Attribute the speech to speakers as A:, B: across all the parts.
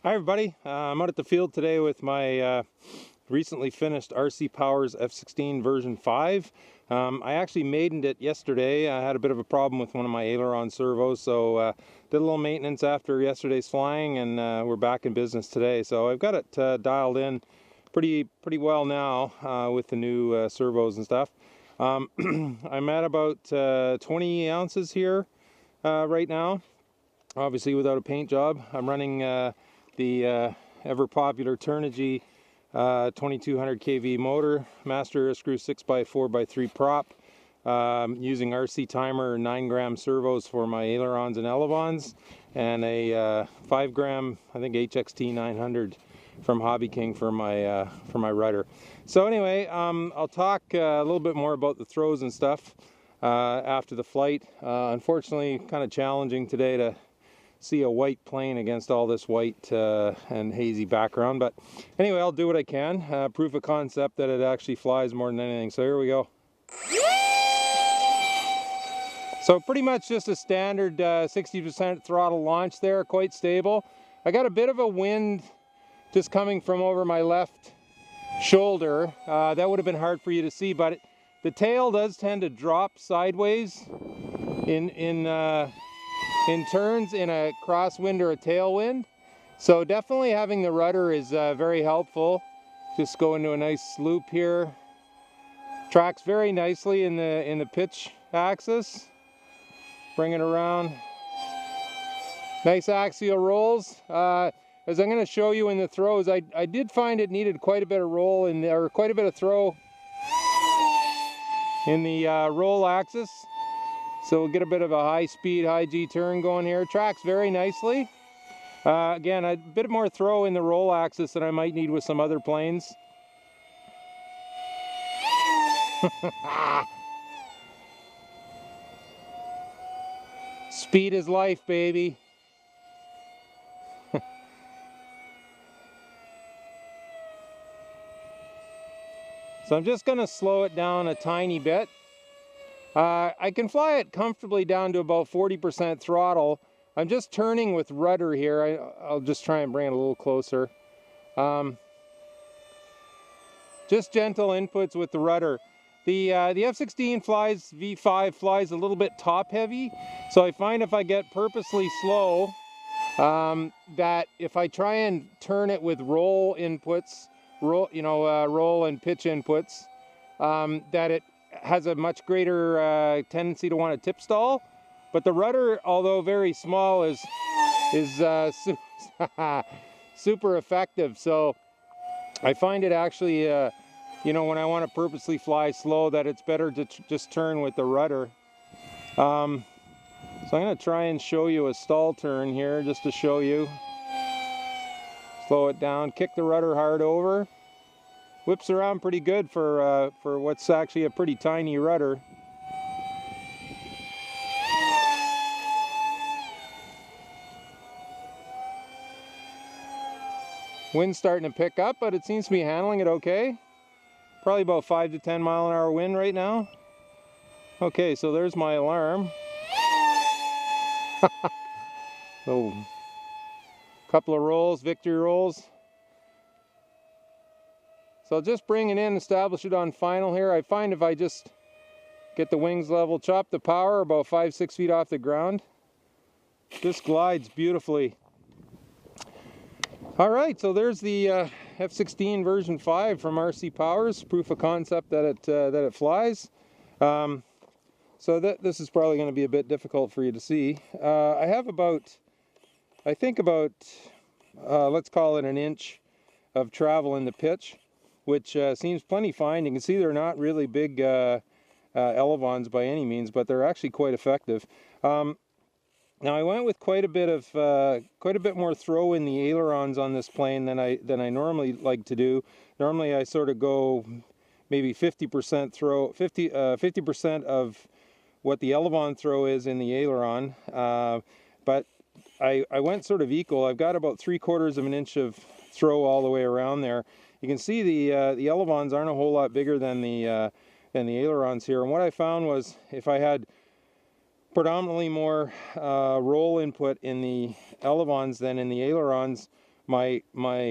A: Hi everybody, I'm out at the field today with my recently finished RC Powers F16 version 5. I actually maidened it yesterday. I had a bit of a problem with one of my aileron servos, so did a little maintenance after yesterday's flying, and we're back in business today. So I've got it dialed in pretty well now with the new servos and stuff. I'm at about 20 ounces here right now, obviously without a paint job. I'm running the ever popular Turnigy 2200 kV motor, master screw 6x4x3 prop, using RC timer 9-gram servos for my ailerons and elevons, and a 5-gram I think HXT 900 from Hobby King for my rudder. So anyway, I'll talk a little bit more about the throws and stuff after the flight. Unfortunately, kind of challenging today to see a white plane against all this white and hazy background, but anyway, I'll do what I can. Proof of concept that it actually flies more than anything. So here we go. So pretty much just a standard 60% throttle launch there, quite stable. I got a bit of a wind just coming from over my left shoulder. That would have been hard for you to see, but the tail does tend to drop sideways in turns in a crosswind or a tailwind. So definitely having the rudder is very helpful. Just go into a nice loop here. Tracks very nicely in the pitch axis. Bring it around. Nice axial rolls. As I'm going to show you in the throws, I did find it needed quite a bit of roll in there, or quite a bit of throw in the roll axis. So we'll get a bit of a high speed, high G turn going here. Tracks very nicely. Again, a bit more throw in the roll axis than I might need with some other planes. Speed is life, baby. So I'm just going to slow it down a tiny bit. I can fly it comfortably down to about 40% throttle. I'm just turning with rudder here. I'll just try and bring it a little closer. Just gentle inputs with the rudder. The F16 V5 flies a little bit top heavy, so I find if I get purposely slow, that if I try and turn it with roll inputs, roll and pitch inputs, that it has a much greater tendency to want to tip stall. But the rudder, although very small, is super effective. So I find it actually, when I want to purposely fly slow, that it's better to just turn with the rudder. So I'm going to try and show you a stall turn here, just to show you. Slow it down, kick the rudder hard over. Whips around pretty good for what's actually a pretty tiny rudder. Wind's starting to pick up, but it seems to be handling it okay. Probably about 5 to 10 mile an hour wind right now. Okay, so there's my alarm. So, couple of rolls, victory rolls. So I'll just bring it in, establish it on final here. I find if I just get the wings level, chop the power about 5-6 feet off the ground, this glides beautifully. All right, so there's the F16 version 5 from RC Powers, proof of concept that it flies. So this is probably going to be a bit difficult for you to see. I have about, let's call it an inch of travel in the pitch, which seems plenty fine. You can see they're not really big elevons by any means, but they're actually quite effective. Now I went with quite a bit more throw in the ailerons on this plane than I normally like to do. Normally I sort of go maybe 50% throw, 50% of what the elevon throw is in the aileron, but I went sort of equal. I've got about 3/4 of an inch of throw all the way around there. You can see the elevons aren't a whole lot bigger than the ailerons here. And what I found was if I had predominantly more roll input in the elevons than in the ailerons, my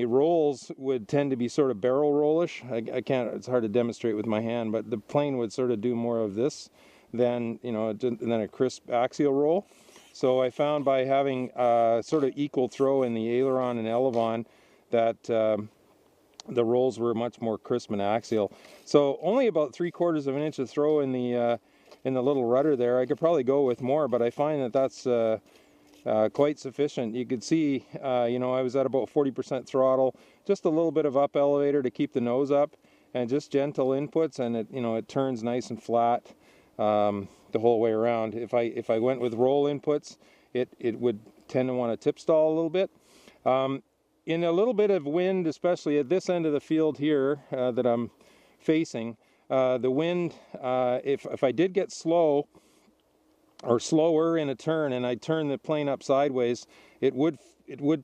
A: rolls would tend to be sort of barrel rollish. I can't, it's hard to demonstrate with my hand, but the plane would sort of do more of this than, you know, than a crisp axial roll. So I found by having sort of equal throw in the aileron and elevon that the rolls were much more crisp and axial. So only about 3/4 of an inch of throw in the little rudder there. I could probably go with more, but I find that that's quite sufficient. You could see, you know, I was at about 40% throttle, just a little bit of up elevator to keep the nose up, and just gentle inputs, and it, you know, it turns nice and flat the whole way around. If I went with roll inputs, it would tend to want to tip stall a little bit. In a little bit of wind, especially at this end of the field here that I'm facing, the wind, if I did get slow or slower in a turn and I turn the plane up sideways, it would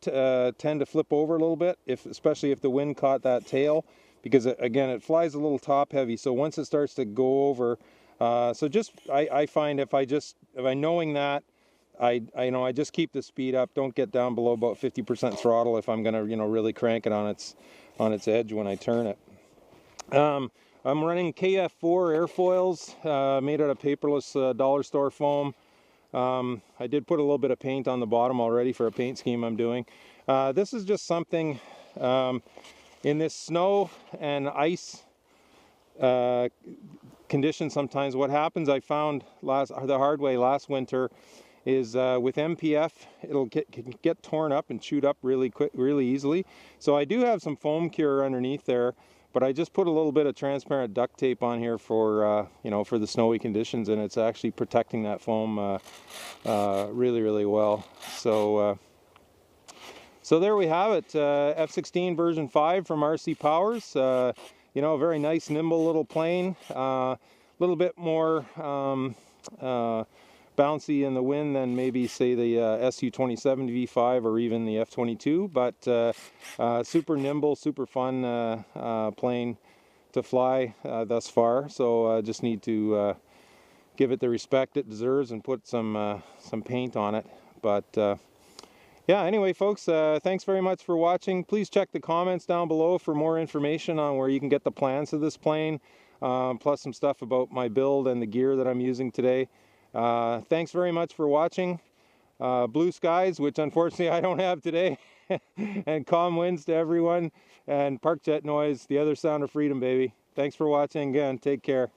A: tend to flip over a little bit, especially if the wind caught that tail, because again, it flies a little top heavy. So once it starts to go over, so just I find if I knowing that, I just keep the speed up, don't get down below about 50% throttle if I'm gonna, you know, really crank it on its edge when I turn it. I'm running KF4 airfoils made out of paperless dollar store foam. I did put a little bit of paint on the bottom already for a paint scheme I'm doing. This is just something in this snow and ice condition. Sometimes what happens, I found the hard way last winter, is with MPF it'll get torn up and chewed up really easily. So I do have some foam cure underneath there, but I just put a little bit of transparent duct tape on here for you know, for the snowy conditions, and it's actually protecting that foam really well. So so there we have it, F16 version 5 from RC Powers. You know, a very nice nimble little plane, a little bit more bouncy in the wind than maybe say the SU-27 V5 or even the F-22, but super nimble, super fun plane to fly thus far. So just need to give it the respect it deserves and put some paint on it. But yeah, anyway folks, thanks very much for watching. Please check the comments down below for more information on where you can get the plans of this plane, plus some stuff about my build and the gear that I'm using today. Thanks very much for watching. Blue skies, which unfortunately I don't have today, and calm winds to everyone, and park jet noise, the other sound of freedom, baby. Thanks for watching again. Take care.